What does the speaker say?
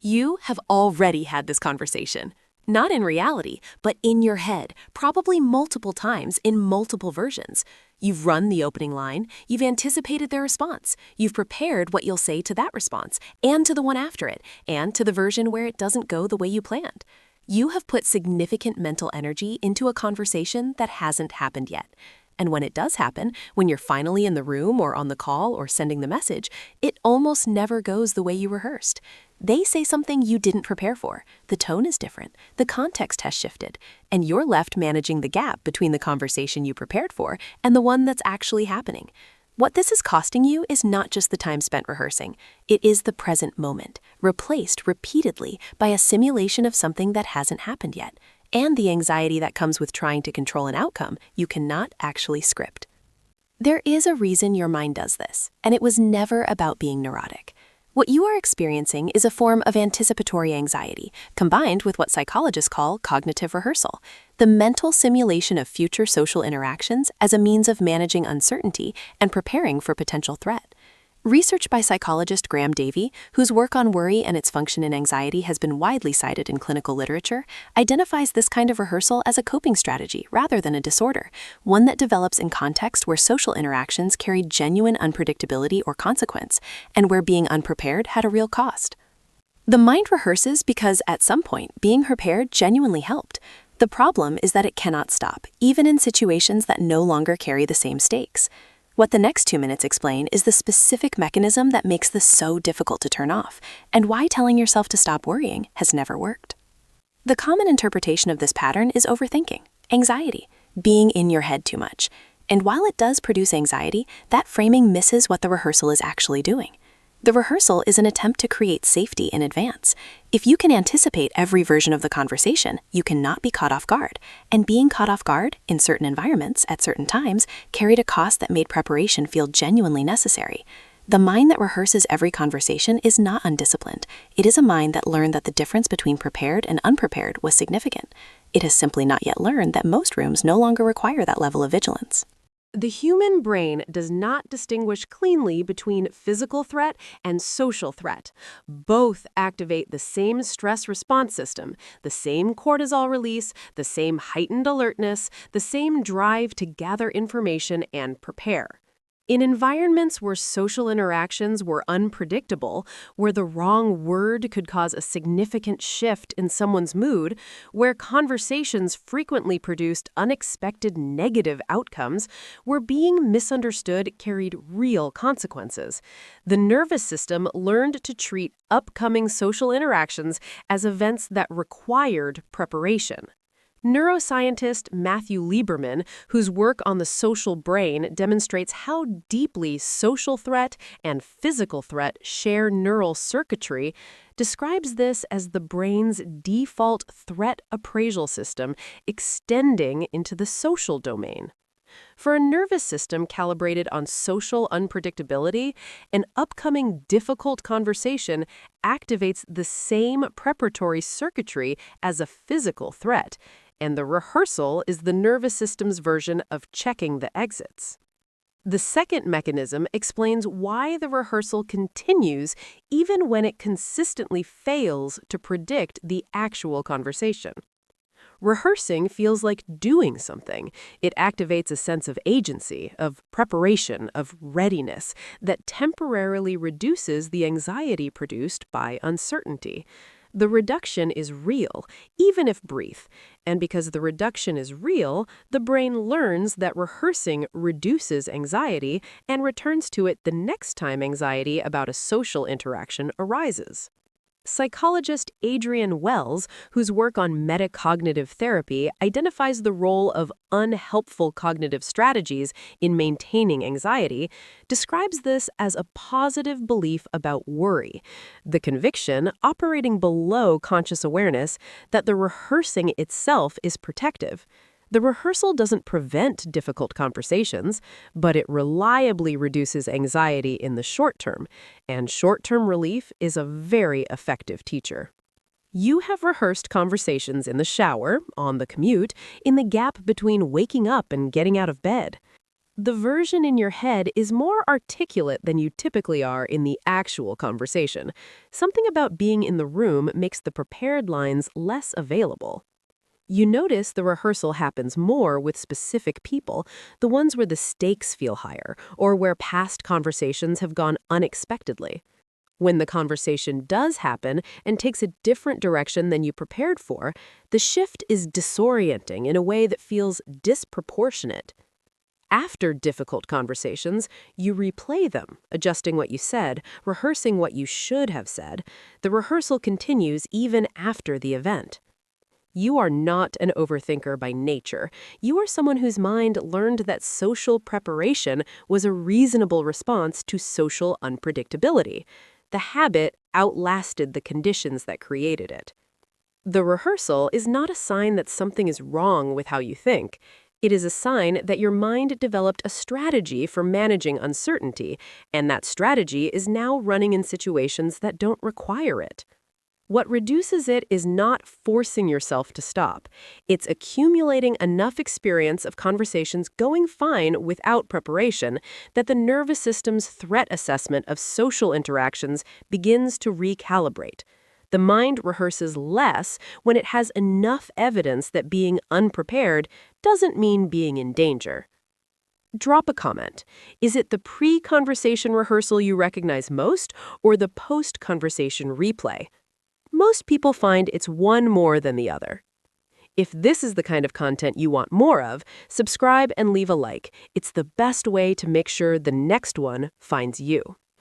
You have already had this conversation. Not in reality, but in your head, probably multiple times in multiple versions. You've run the opening line, you've anticipated their response, you've prepared what you'll say to that response, and to the one after it, and to the version where it doesn't go the way you planned. You have put significant mental energy into a conversation that hasn't happened yet. And when it does happen, when you're finally in the room or on the call or sending the message, it almost never goes the way you rehearsed. They say something you didn't prepare for. The tone is different. The context has shifted. And you're left managing the gap between the conversation you prepared for and the one that's actually happening. What this is costing you is not just the time spent rehearsing. It is the present moment, replaced repeatedly by a simulation of something that hasn't happened yet, and the anxiety that comes with trying to control an outcome you cannot actually script. There is a reason your mind does this, and it was never about being neurotic. What you are experiencing is a form of anticipatory anxiety, combined with what psychologists call cognitive rehearsal, the mental simulation of future social interactions as a means of managing uncertainty and preparing for potential threat. Research by psychologist Graham Davey, whose work on worry and its function in anxiety has been widely cited in clinical literature, identifies this kind of rehearsal as a coping strategy rather than a disorder, one that develops in context where social interactions carried genuine unpredictability or consequence, and where being unprepared had a real cost. The mind rehearses because, at some point, being prepared genuinely helped. The problem is that it cannot stop, even in situations that no longer carry the same stakes. What the next 2 minutes explain is the specific mechanism that makes this so difficult to turn off, and why telling yourself to stop worrying has never worked. The common interpretation of this pattern is overthinking, anxiety, being in your head too much. And while it does produce anxiety, that framing misses what the rehearsal is actually doing. The rehearsal is an attempt to create safety in advance. If you can anticipate every version of the conversation, you cannot be caught off guard. And being caught off guard, in certain environments, at certain times, carried a cost that made preparation feel genuinely necessary. The mind that rehearses every conversation is not undisciplined. It is a mind that learned that the difference between prepared and unprepared was significant. It has simply not yet learned that most rooms no longer require that level of vigilance. The human brain does not distinguish cleanly between physical threat and social threat. Both activate the same stress response system, the same cortisol release, the same heightened alertness, the same drive to gather information and prepare. In environments where social interactions were unpredictable, where the wrong word could cause a significant shift in someone's mood, where conversations frequently produced unexpected negative outcomes, where being misunderstood carried real consequences, the nervous system learned to treat upcoming social interactions as events that required preparation. Neuroscientist Matthew Lieberman, whose work on the social brain demonstrates how deeply social threat and physical threat share neural circuitry, describes this as the brain's default threat appraisal system extending into the social domain. For a nervous system calibrated on social unpredictability, an upcoming difficult conversation activates the same preparatory circuitry as a physical threat, and the rehearsal is the nervous system's version of checking the exits. The second mechanism explains why the rehearsal continues even when it consistently fails to predict the actual conversation. Rehearsing feels like doing something. It activates a sense of agency, of preparation, of readiness that temporarily reduces the anxiety produced by uncertainty. The reduction is real, even if brief, and because the reduction is real, the brain learns that rehearsing reduces anxiety and returns to it the next time anxiety about a social interaction arises. Psychologist Adrienne Wells, whose work on metacognitive therapy identifies the role of unhelpful cognitive strategies in maintaining anxiety, describes this as a positive belief about worry, the conviction, operating below conscious awareness, that the rehearsing itself is protective. The rehearsal doesn't prevent difficult conversations, but it reliably reduces anxiety in the short term, and short-term relief is a very effective teacher. You have rehearsed conversations in the shower, on the commute, in the gap between waking up and getting out of bed. The version in your head is more articulate than you typically are in the actual conversation. Something about being in the room makes the prepared lines less available. You notice the rehearsal happens more with specific people, the ones where the stakes feel higher, or where past conversations have gone unexpectedly. When the conversation does happen and takes a different direction than you prepared for, the shift is disorienting in a way that feels disproportionate. After difficult conversations, you replay them, adjusting what you said, rehearsing what you should have said. The rehearsal continues even after the event. You are not an overthinker by nature. You are someone whose mind learned that social preparation was a reasonable response to social unpredictability. The habit outlasted the conditions that created it. The rehearsal is not a sign that something is wrong with how you think. It is a sign that your mind developed a strategy for managing uncertainty, and that strategy is now running in situations that don't require it. What reduces it is not forcing yourself to stop. It's accumulating enough experience of conversations going fine without preparation that the nervous system's threat assessment of social interactions begins to recalibrate. The mind rehearses less when it has enough evidence that being unprepared doesn't mean being in danger. Drop a comment. Is it the pre-conversation rehearsal you recognize most, or the post-conversation replay? Most people find it's one more than the other. If this is the kind of content you want more of, subscribe and leave a like. It's the best way to make sure the next one finds you.